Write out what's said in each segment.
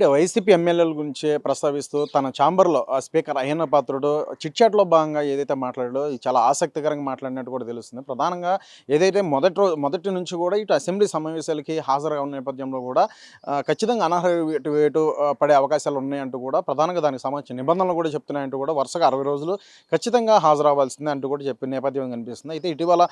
YCP ఎమ్మెల్యేల గురించి ప్రస్తావిస్తూ తన ఛాంబర్‌లో స్పీకర్ అయ్యన్న పాత్రుడు చిట్‌చాట్‌లో భాగంగా ఏదైతే మాట్లాడాడో ఇది చాలా ఆసక్తికరంగా మాట్లాడినట్టు కూడా తెలుస్తుంది. ప్రధానంగా ఏదైతే మొదటి నుంచి కూడా ఇటు అసెంబ్లీ సమావేశాలకి హాజరవున్న నేపథ్యంలో కూడా ఖచ్చితంగా అనర్హ వేటు పడే అవకాశాలు ఉన్నాయంటూ కూడా ప్రధానంగా దానికి సంబంధించిన నిబంధనలు కూడా చెప్తున్నాయంటూ కూడా వరుసగా 60 రోజులు ఖచ్చితంగా హాజరవ్వాల్సిందే అంటూ కూడా చెప్పిన నేపథ్యం కనిపిస్తుంది. అయితే ఇటీవల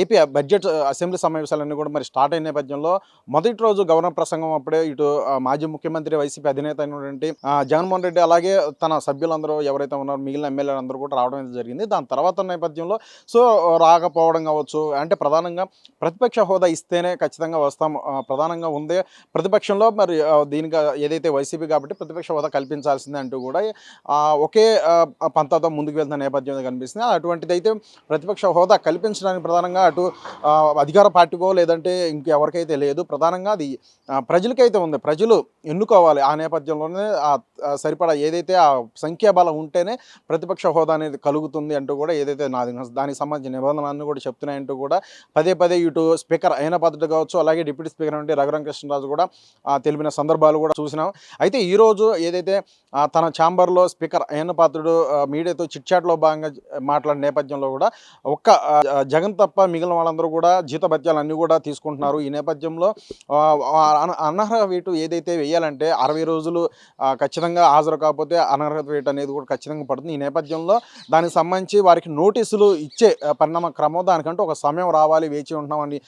ఏపీ బడ్జెట్ అసెంబ్లీ సమావేశాలన్నీ కూడా మరి స్టార్ట్ అయిన నేపథ్యంలో మొదటి రోజు గవర్నర్ ప్రసంగం అప్పుడే ఇటు మాజీ ముఖ్యమంత్రి వైసీపీ అధినేత అయినటువంటి జగన్మోహన్ రెడ్డి అలాగే తన సభ్యులందరూ ఎవరైతే ఉన్నారో మిగిలిన ఎమ్మెల్యేలు అందరూ కూడా రావడం అయితే జరిగింది. దాని తర్వాత నేపథ్యంలో సో రాకపోవడం కావచ్చు, అంటే ప్రధానంగా ప్రతిపక్ష హోదా ఇస్తేనే ఖచ్చితంగా వస్తాం, ప్రధానంగా ఉందే ప్రతిపక్షంలో మరి దీనికి ఏదైతే వైసీపీ కాబట్టి ప్రతిపక్ష హోదా కల్పించాల్సిందే అంటూ కూడా ఒకే పంతాతో ముందుకు వెళ్తున్న నేపథ్యం కనిపిస్తుంది. అటువంటిది అయితే ప్రతిపక్ష హోదా కల్పించడానికి ప్రధానంగా అటు అధికార పార్టీకో లేదంటే ఇంకెవరికైతే లేదు, ప్రధానంగా అది ప్రజలకైతే ఉంది. ప్రజలు ఎన్నుకోవాలి. ఆ నేపథ్యంలోనే సరిపడా ఏదైతే ఆ సంఖ్యాబలం ఉంటేనే ప్రతిపక్ష హోదా అనేది కలుగుతుంది అంటూ కూడా ఏదైతే దానికి సంబంధించిన నిబంధనలన్నీ కూడా చెప్తున్నాయంటూ కూడా పదే పదే ఇటు స్పీకర్ అయ్యన్న పాత్రుడు కావచ్చు, అలాగే డిప్యూటీ స్పీకర్ అంటే రఘురామకృష్ణరాజు కూడా తెలిపిన సందర్భాలు కూడా చూసినాం. అయితే ఈరోజు ఏదైతే తన ఛాంబర్లో స్పీకర్ అయ్యన్న పాత్రుడు మీడియాతో చిట్చాట్లో భాగంగా మాట్లాడిన నేపథ్యంలో కూడా ఒక్క జగన్ తప్ప మిగిలిన వాళ్ళందరూ కూడా జీతభత్యాలు అన్నీ కూడా తీసుకుంటున్నారు. ఈ నేపథ్యంలో అనర్హ వేటు ఏదైతే వేయాలంటే 60 రోజులు ఖచ్చితంగా హాజరు కాకపోతే అనర్హత వేటు అనేది కూడా ఖచ్చితంగా పడుతుంది. ఈ నేపథ్యంలో దానికి సంబంధించి వారికి నోటీసులు ఇచ్చే పరిణామ క్రమం దానికంటూ ఒక సమయం రావాలి, వేచి ఉంటున్నామని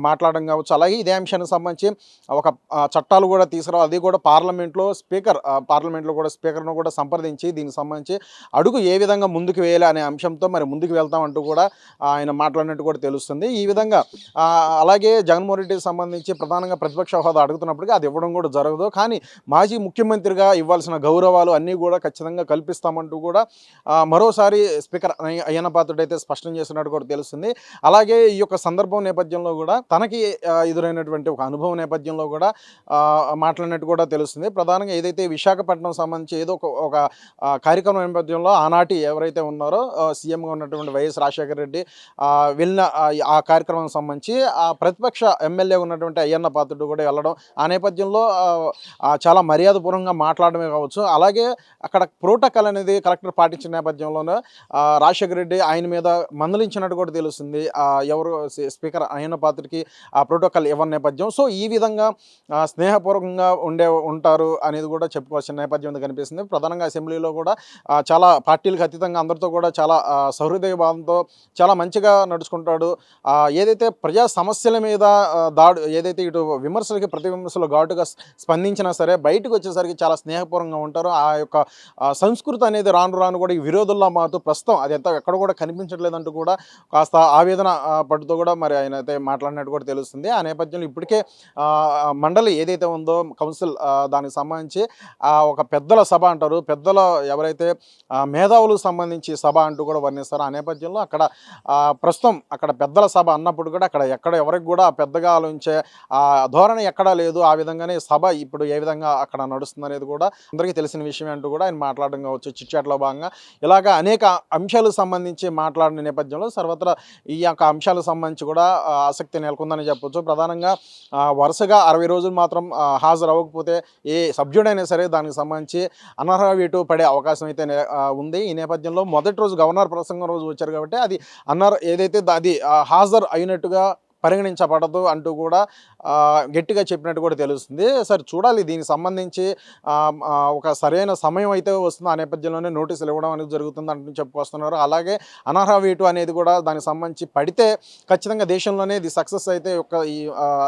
మాట్లాడడం కావచ్చు. అలాగే ఇదే అంశానికి సంబంధించి ఒక చట్టాలు కూడా తీసుకురావాలి. అది కూడా పార్లమెంట్లో స్పీకర్ను కూడా సంప్రదించి దీనికి సంబంధించి అడుగు ఏ విధంగా ముందుకు వేయాలి అనే అంశంతో మరి ముందుకు వెళ్తామంటూ కూడా ఆయన మాట్లాడినట్టు కూడా తెలుస్తుంది. ఈ విధంగా అలాగే జగన్మోహన్ రెడ్డికి సంబంధించి ప్రధానంగా ప్రతిపక్ష హోదా అడుగుతున్నప్పటికీ అది ఇవ్వడం కూడా జరగదు. కానీ మాజీ ముఖ్యమంత్రిగా ఇవ్వాల్సిన గౌరవాలు అన్నీ కూడా ఖచ్చితంగా కల్పిస్తామంటూ కూడా మరోసారి స్పీకర్ అయ్యన్న పాత్రుడు అయితే స్పష్టం చేస్తున్నట్టు కూడా తెలుస్తుంది. అలాగే ఈ యొక్క సందర్భం నేపథ్యంలో కూడా తనకి ఎదురైనటువంటి ఒక అనుభవం నేపథ్యంలో కూడా మాట్లాడినట్టు కూడా తెలుస్తుంది. ప్రధానంగా ఏదైతే విశాఖపట్నం సంబంధించి ఏదో ఒక కార్యక్రమం నేపథ్యంలో ఆనాటి ఎవరైతే ఉన్నారో సీఎంగా ఉన్నటువంటి వైఎస్ రాజశేఖర రెడ్డి వెళ్ళిన ఆ కార్యక్రమం సంబంధించి ఆ ప్రతిపక్ష ఎమ్మెల్యే ఉన్నటువంటి అయ్యన్న పాత్రుడు కూడా వెళ్ళడం, ఆ నేపథ్యంలో చాలా మర్యాదపూర్వకంగా మాట్లాడమే కావచ్చు. అలాగే అక్కడ ప్రోటోకాల్ అనేది కలెక్టర్ పాటించిన నేపథ్యంలోనే రాజశేఖర రెడ్డి ఆయన మీద మందలించినట్టు కూడా తెలుస్తుంది. ఎవరు స్పీకర్ అయ్యన్న పాత్రుడికి ఆ ప్రోటోకాల్ ఇవ్వని నేపథ్యం. సో ఈ విధంగా స్నేహపూర్వకంగా ఉంటారు అనేది కూడా చెప్పుకోవాల్సిన నేపథ్యం కనిపిస్తుంది. ప్రధానంగా అసెంబ్లీలో కూడా చాలా పార్టీలకు అతీతంగా అందరితో కూడా చాలా సహృదయ భావంతో చాలా మంచిగా నడుచుకుంటాడు. ఏదైతే ప్రజా సమస్యల మీద ఏదైతే ఇటు విమర్శలకి ప్రతి విమర్శలు ఘాటుగా స్పందించినా సరే బయటకు వచ్చేసరికి చాలా స్నేహపూర్వకంగా ఉంటారు. ఆ యొక్క సంస్కృతి అనేది రాను రాను కూడా ఈ విరోధుల్లో మారుతూ ప్రస్తుతం అది ఎక్కడ కూడా కనిపించట్లేదంటూ కూడా కాస్త ఆవేదన పడుతూ కూడా మరి ఆయన అయితే మాట్లాడినట్టు కూడా తెలుస్తుంది. ఆ నేపథ్యంలో ఇప్పటికే మండలి ఏదైతే ఉందో కౌన్సిల్ దానికి సంబంధించి ఒక పెద్దల సభ అంటారు, పెద్దల ఎవరైతే మేధావులకు సంబంధించి సభ అంటూ కూడా వర్ణిస్తారు. ఆ నేపథ్యంలో అక్కడ ప్రస్తుతం అక్కడ పెద్దల సభ అన్నప్పుడు కూడా అక్కడ ఎవరికి కూడా పెద్దగా ఆలోచించే ధోరణి ఎక్కడా లేదు. ఆ విధంగానే సభ ఇప్పుడు ఏ విధంగా అక్కడ నడుస్తుంది అనేది కూడా అందరికీ తెలిసిన విషయం అంటూ కూడా ఆయన మాట్లాడడం కావచ్చు. చిట్చాట్లో భాగంగా ఇలాగ అనేక అంశాలకు సంబంధించి మాట్లాడిన నేపథ్యంలో సర్వత్రా ఈ యొక్క అంశాలకు సంబంధించి కూడా ఆసక్తి నెలకొందని చెప్పొచ్చు. ప్రధానంగా వరుసగా 60 రోజులు మాత్రం హాజరు అవ్వకపోతే ఏ సభ్యుడైనా సరే దానికి సంబంధించి అనర్హ వేటు పడే అవకాశం అయితే ఉంది. ఈ నేపథ్యంలో మొదటి రోజు గవర్నర్ ప్రసంగం రోజు వచ్చారు కాబట్టి అది ఏదైతే అది హాజరు అయినట్టుగా పరిగణించబడదు అంటూ కూడా గట్టిగా చెప్పినట్టు కూడా తెలుస్తుంది. సరే చూడాలి, దీనికి సంబంధించి ఒక సరైన సమయం అయితే వస్తుంది. ఆ నేపథ్యంలోనే నోటీసులు ఇవ్వడం అనేది జరుగుతుంది అంటూ చెప్పుకొస్తున్నారు. అలాగే అనర్హ వేటు అనేది కూడా దానికి సంబంధించి పడితే ఖచ్చితంగా దేశంలోనే ఇది సక్సెస్ అయితే ఈ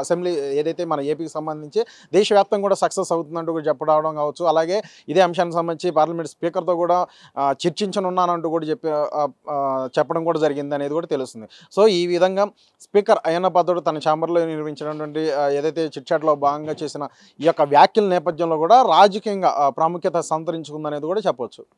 అసెంబ్లీ ఏదైతే మన ఏపీకి సంబంధించి దేశవ్యాప్తంగా కూడా సక్సెస్ అవుతుందంటూ కూడా చెప్పడం కావచ్చు. అలాగే ఇదే అంశానికి సంబంధించి పార్లమెంట్ స్పీకర్తో కూడా చర్చించనున్నానంటూ కూడా చెప్పడం కూడా జరిగింది అనేది కూడా తెలుస్తుంది. సో ఈ విధంగా స్పీకర్ అయ్యన్న పాత్రుడు తన ఛాంబర్లో నిర్వహించినటువంటి ఏదైతే చిట్చాట్లో భాగంగా చేసిన ఈ యొక్క వ్యాఖ్యల నేపథ్యంలో కూడా రాజకీయంగా ప్రాముఖ్యత సంతరించుకుందనేది కూడా చెప్పవచ్చు.